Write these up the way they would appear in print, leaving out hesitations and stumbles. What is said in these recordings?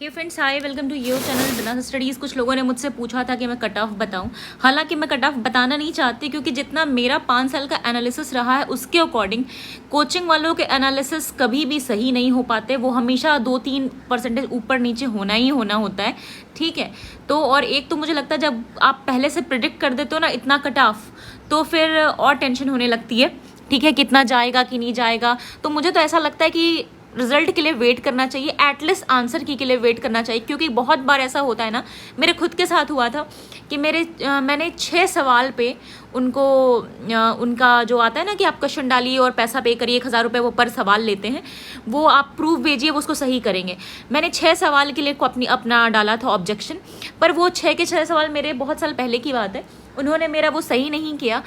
Hey friends, hi, welcome to your channel Bina studies. कुछ लोगों ने मुझसे पूछा था कि मैं कट ऑफ बताऊं। हालांकि मैं कट ऑफ बताना नहीं चाहती, क्योंकि जितना मेरा 5 साल का एनालिसिस रहा है उसके अकॉर्डिंग कोचिंग वालों के एनालिसिस कभी भी सही नहीं हो पाते। वो हमेशा 2-3% ऊपर नीचे होना ही होना होता है, ठीक है। तो और एक तो मुझे लगता है जब आप पहले से प्रिडिक्ट कर देते हो ना इतना कट ऑफ, तो फिर और टेंशन होने लगती है, ठीक है, कितना जाएगा कि नहीं जाएगा। तो मुझे तो ऐसा लगता है कि रिजल्ट के लिए वेट करना चाहिए, एटलीस्ट आंसर की के लिए वेट करना चाहिए। क्योंकि बहुत बार ऐसा होता है ना, मेरे खुद के साथ हुआ था कि मैंने 6 सवाल पे उनको उनका जो आता है ना कि आप क्वेश्चन डालिए और पैसा पे करिए, 1000 रुपये वो पर सवाल लेते हैं, वो आप प्रूफ भेजिए, वो उसको सही करेंगे। मैंने 6 सवाल के लिए को अपना डाला था ऑब्जेक्शन, पर वो 6 के 6 सवाल मेरे बहुत साल पहले की बात है, उन्होंने मेरा वो सही नहीं किया।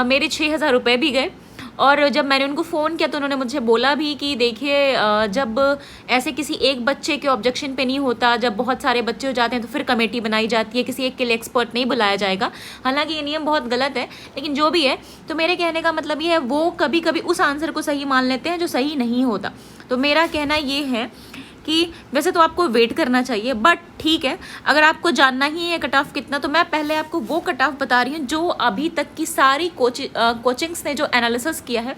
मेरे 6000 रुपये भी गए। और जब मैंने उनको फ़ोन किया तो उन्होंने मुझे बोला भी कि देखिए, जब ऐसे किसी एक बच्चे के ऑब्जेक्शन पे नहीं होता, जब बहुत सारे बच्चे हो जाते हैं तो फिर कमेटी बनाई जाती है, किसी एक के लिए एक्सपर्ट नहीं बुलाया जाएगा। हालांकि ये नियम बहुत गलत है, लेकिन जो भी है, तो मेरे कहने का मतलब ये है, वो कभी कभी उस आंसर को सही मान लेते हैं जो सही नहीं होता। तो मेरा कहना ये है कि वैसे तो आपको वेट करना चाहिए, बट ठीक है, अगर आपको जानना ही है कट ऑफ कितना, तो मैं पहले आपको वो कट ऑफ बता रही हूँ जो अभी तक की सारी कोचिंग्स ने जो एनालिसिस किया है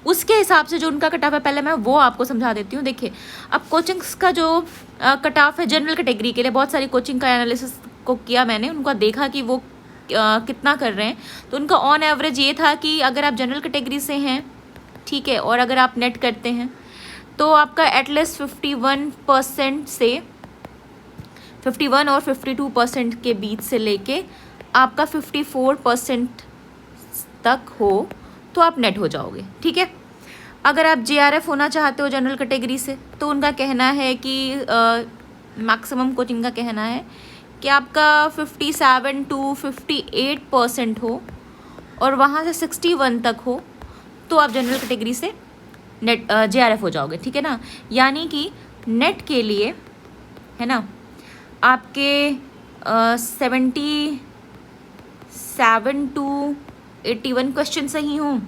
उसके हिसाब से जो उनका कट ऑफ है, पहले मैं वो आपको समझा देती हूँ। देखिए, अब कोचिंग्स का जो कट ऑफ है जनरल कैटेगरी के लिए, बहुत सारी कोचिंग का एनालिसिस को किया मैंने, उनका देखा कि वो कितना कर रहे हैं। तो उनका ऑन एवरेज ये था कि अगर आप जनरल कैटेगरी से हैं, ठीक है, और अगर आप नेट करते हैं तो आपका एटलीस्ट 51% से 51 और 52% के बीच से लेके आपका 54% तक हो तो आप नेट हो जाओगे, ठीक है। अगर आप JRF होना चाहते हो जनरल कैटेगरी से, तो उनका कहना है कि मैक्सिमम कोचिंग का कहना है कि आपका 57 to 58% हो और वहाँ से 61 तक हो तो आप जनरल कैटेगरी से नेट JRF हो जाओगे, ठीक है ना। यानी कि नेट के लिए, है ना, आपके 77 to 81 क्वेश्चन सही हों,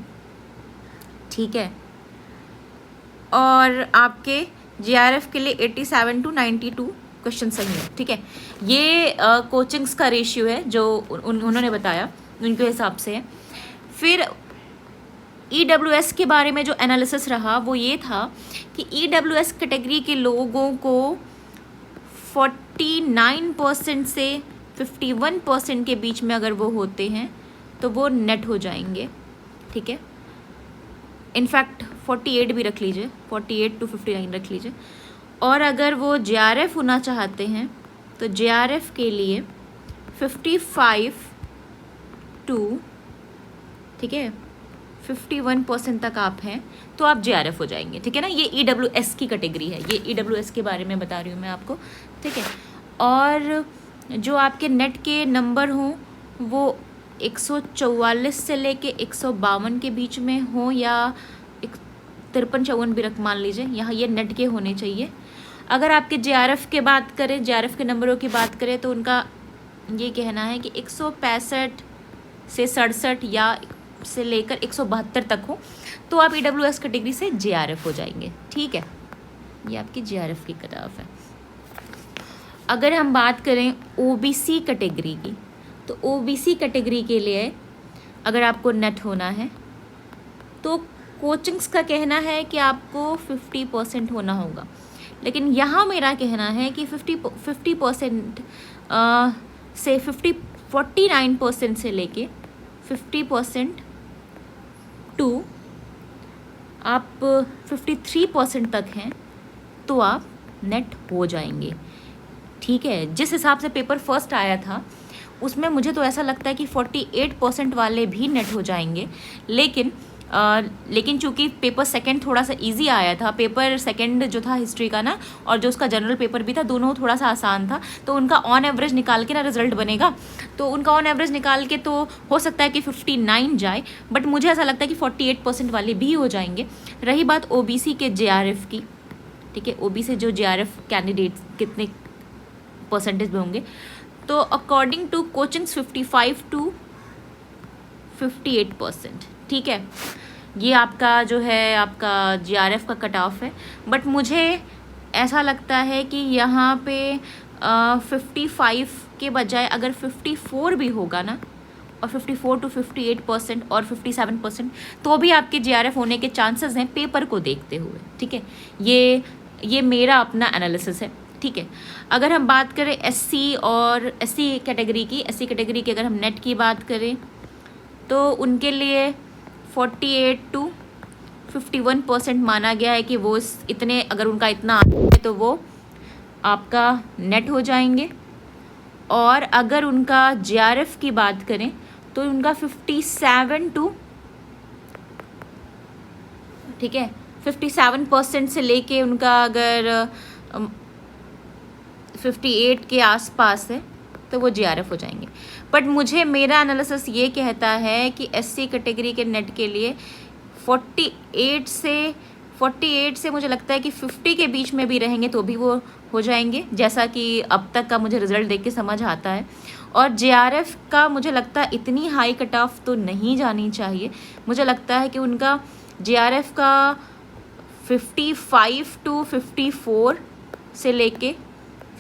ठीक है, और आपके JRF के लिए 87 to 92 क्वेश्चन सही हो, ठीक है। ये कोचिंग्स का रेशियो है जो उन्होंने बताया, उनके हिसाब से है। फिर EWS के बारे में जो एनालिसिस रहा वो ये था कि EWS कैटेगरी के लोगों को 49% से 51% के बीच में अगर वो होते हैं तो वो नेट हो जाएंगे, ठीक है। इनफैक्ट 48 भी रख लीजिए, 48 to 59 रख लीजिए। और अगर वो JRF होना चाहते हैं तो JRF के लिए 55 to, ठीक है, 51% तक आप हैं तो आप JRF हो जाएंगे, ठीक है ना। ये EWS की कैटेगरी है, ये EWS के बारे में बता रही हूँ मैं आपको, ठीक है। और जो आपके नेट के नंबर हों वो 144 से लेके 152 के बीच में हो, या 53-54 भी मान लीजिए, यहाँ ये नेट के होने चाहिए। अगर आपके JRF के बात करें, JRF के नंबरों की बात करें, तो उनका ये कहना है कि 165 से 67 या से लेकर 172 तक हो तो आप EWS कैटेगरी से JRF हो जाएंगे, ठीक है। ये आपकी JRF की कट ऑफ है। अगर हम बात करें OBC कैटेगरी की, तो OBC कैटेगरी के लिए अगर आपको नेट होना है तो कोचिंग्स का कहना है कि आपको 50% होना होगा, लेकिन यहाँ मेरा कहना है कि 50% से 49% से लेके 50% टू आप 53% तक हैं तो आप नेट हो जाएंगे, ठीक है। जिस हिसाब से पेपर फर्स्ट आया था उसमें मुझे तो ऐसा लगता है कि 48% वाले भी नेट हो जाएंगे, लेकिन चूंकि पेपर सेकंड थोड़ा सा इजी आया था, पेपर सेकंड जो था हिस्ट्री का ना, और जो उसका जनरल पेपर भी था, दोनों थोड़ा सा आसान था, तो उनका ऑन एवरेज निकाल के ना रिजल्ट बनेगा, तो उनका ऑन एवरेज निकाल के तो हो सकता है कि 59 जाए, बट मुझे ऐसा लगता है कि 48% वाले भी हो जाएंगे। रही बात OBC के JRF की, ठीक है, OBC जो JRF कैंडिडेट्स कितने परसेंटेज में होंगे, तो अकॉर्डिंग टू कोचिंग्स 55 to 58%, ठीक है। ये आपका जो है आपका JRF का कट ऑफ है, बट मुझे ऐसा लगता है कि यहाँ पे 55 के बजाय अगर 54 भी होगा ना, और 54 to 58% और 57%, तो भी आपके JRF होने के चांसेस हैं पेपर को देखते हुए, ठीक है। ये मेरा अपना एनालिसिस है, ठीक है। अगर हम बात करें SC और SC कैटेगरी की अगर हम नेट की बात करें तो उनके लिए 48 to 51% माना गया है कि वो इतने, अगर उनका इतना आता है तो वो आपका नेट हो जाएंगे। और अगर उनका JRF की बात करें तो उनका 57 टू, ठीक है, 57% से लेके उनका अगर 58 के आसपास है तो वो JRF हो जाएंगे। बट मुझे मेरा एनालिसिस ये कहता है कि SC कैटेगरी के नेट के लिए 48 से मुझे लगता है कि 50 के बीच में भी रहेंगे तो भी वो हो जाएंगे, जैसा कि अब तक का मुझे रिज़ल्ट देख के समझ आता है। और JRF का मुझे लगता है इतनी हाई कट ऑफ तो नहीं जानी चाहिए, मुझे लगता है कि उनका JRF का 55 to 54 से लेके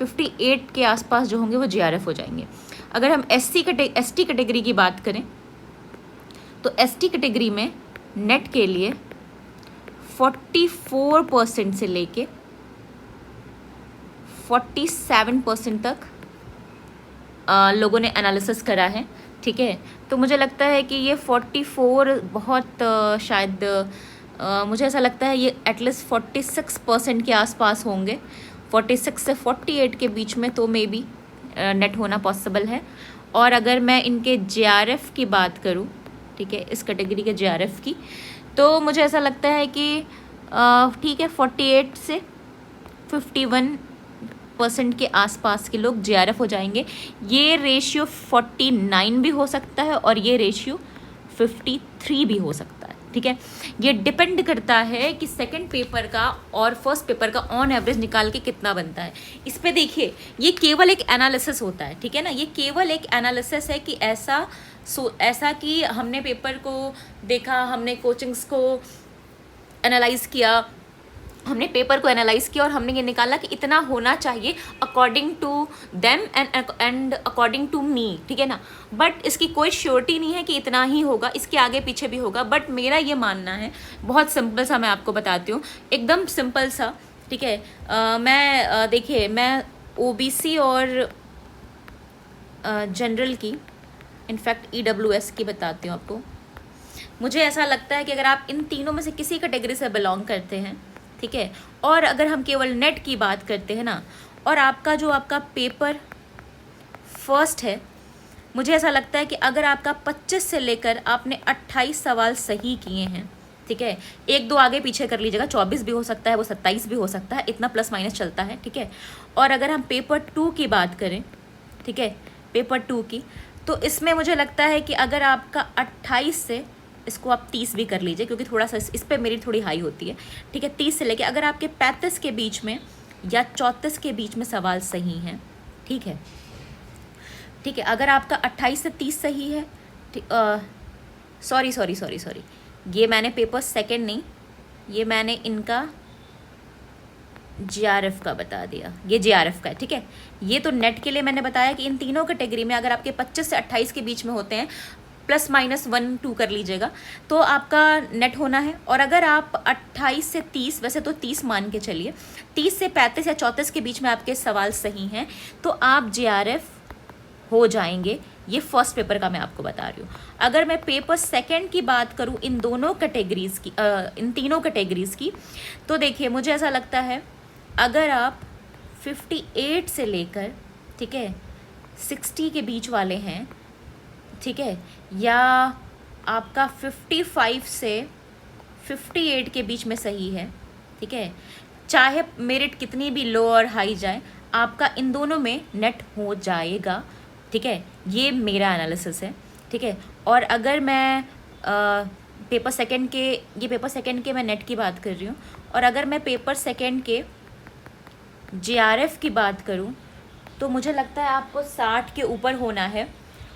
58 के आसपास जो होंगे वो JRF हो जाएंगे। अगर हम ST कैटेगरी की बात करें तो ST कैटेगरी में नेट के लिए 44% से लेके 47% तक लोगों ने एनालिसिस करा है, ठीक है। तो मुझे लगता है कि ये 44 बहुत शायद मुझे ऐसा लगता है ये एटलीस्ट 46% के आसपास होंगे, 46 से 48 के बीच में तो मे बी नेट होना पॉसिबल है। और अगर मैं इनके JRF की बात करूं, ठीक है, इस कैटेगरी के JRF की, तो मुझे ऐसा लगता है कि ठीक है 48 से 51% के आसपास के लोग JRF हो जाएंगे। ये रेशियो 49 भी हो सकता है और ये रेशियो 53 भी हो सकता है, ठीक है। ये डिपेंड करता है कि सेकंड पेपर का और फर्स्ट पेपर का ऑन एवरेज निकाल के कितना बनता है। इस पे देखिए, ये केवल एक एनालिसिस होता है, ठीक है ना, ये केवल एक एनालिसिस है कि ऐसा कि हमने पेपर को देखा, हमने कोचिंग्स को एनालाइज किया, हमने पेपर को एनालाइज किया और हमने ये निकाला कि इतना होना चाहिए according to them and according to me, ठीक है ना। बट इसकी कोई श्योरिटी नहीं है कि इतना ही होगा, इसके आगे पीछे भी होगा। बट मेरा ये मानना है, बहुत सिंपल सा मैं आपको बताती हूँ, एकदम सिंपल सा, ठीक है। देखिए मैं OBC और जनरल की, इनफैक्ट EWS की बताती हूँ आपको। मुझे ऐसा लगता है कि अगर आप इन तीनों में से किसी कैटेगरी से बिलोंग करते हैं, ठीक है, और अगर हम केवल नेट की बात करते हैं ना, और आपका पेपर फर्स्ट है, मुझे ऐसा लगता है कि अगर आपका 25 से लेकर आपने 28 सवाल सही किए हैं, ठीक है, एक दो आगे पीछे कर लीजिएगा, 24 भी हो सकता है, वो 27 भी हो सकता है, इतना प्लस माइनस चलता है, ठीक है। और अगर हम पेपर 2 की बात करें, ठीक है, पेपर 2 की, तो इसमें मुझे लगता है कि अगर आपका 28 से, इसको आप 30 भी कर लीजिए क्योंकि थोड़ा सा इस पर मेरी थोड़ी हाई होती है, ठीक है, 30 से लेके अगर आपके 35 के बीच में या 34 के बीच में सवाल सही हैं, ठीक है, ठीक है, अगर आपका 28 से 30 सही है, सॉरी, ये मैंने पेपर सेकंड नहीं, ये मैंने इनका JRF का बता दिया, ये JRF का है, ठीक है। ये तो नेट के लिए मैंने बताया कि इन तीनों कैटेगरी में अगर आपके 25 से 28 के बीच में होते हैं, प्लस माइनस 1-2 कर लीजिएगा, तो आपका नेट होना है। और अगर आप 28 से 30, वैसे तो 30 मान के चलिए, 30 से 35 या 34 के बीच में आपके सवाल सही हैं, तो आप JRF हो जाएंगे। ये फर्स्ट पेपर का मैं आपको बता रही हूँ। अगर मैं पेपर सेकंड की बात करूँ इन दोनों कैटेगरीज़ की, इन तीनों कैटेगरीज़ की, तो देखिए मुझे ऐसा लगता है अगर आप 58 से लेकर, ठीक है, 60 के बीच वाले हैं, ठीक है, या आपका 55 से 58 के बीच में सही है, ठीक है, चाहे मेरिट कितनी भी लो और हाई जाए, आपका इन दोनों में नेट हो जाएगा, ठीक है। ये मेरा एनालिसिस है, ठीक है। और अगर मैं पेपर सेकंड के मैं नेट की बात कर रही हूँ, और अगर मैं पेपर सेकंड के JRF की बात करूँ, तो मुझे लगता है आपको 60 के ऊपर होना है।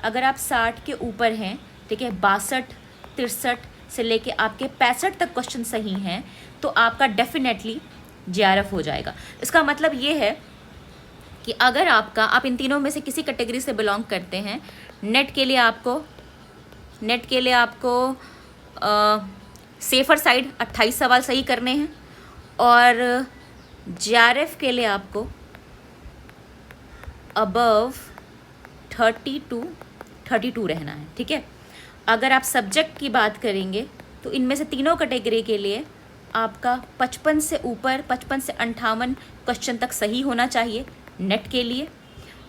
अगर आप 60 के ऊपर हैं, ठीक है, 62, 63 से लेके आपके 65 तक क्वेश्चन सही हैं, तो आपका डेफिनेटली JRF हो जाएगा। इसका मतलब ये है कि अगर आप इन तीनों में से किसी कैटेगरी से बिलोंग करते हैं, नेट के लिए आपको सेफर साइड 28 सवाल सही करने हैं और JRF के लिए आपको अबव 32 रहना है, ठीक है। अगर आप सब्जेक्ट की बात करेंगे तो इनमें से तीनों कैटेगरी के लिए आपका 55 से ऊपर 55 से 58 क्वेश्चन तक सही होना चाहिए नेट के लिए।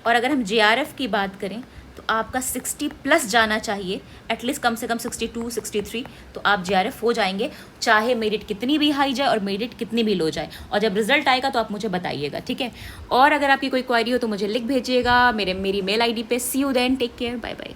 और अगर हम JRF की बात करें तो आपका 60 प्लस जाना चाहिए, एटलीस्ट कम से कम 62 63, तो आप JRF हो जाएंगे, चाहे मेरिट कितनी भी हाई जाए और मेरिट कितनी भी लो जाए। और जब रिजल्ट आएगा तो आप मुझे बताइएगा, ठीक है। और अगर आपकी कोई क्वेरी हो तो मुझे लिख भेजिएगा मेरी मेल ID पे। See you then, take care, bye bye.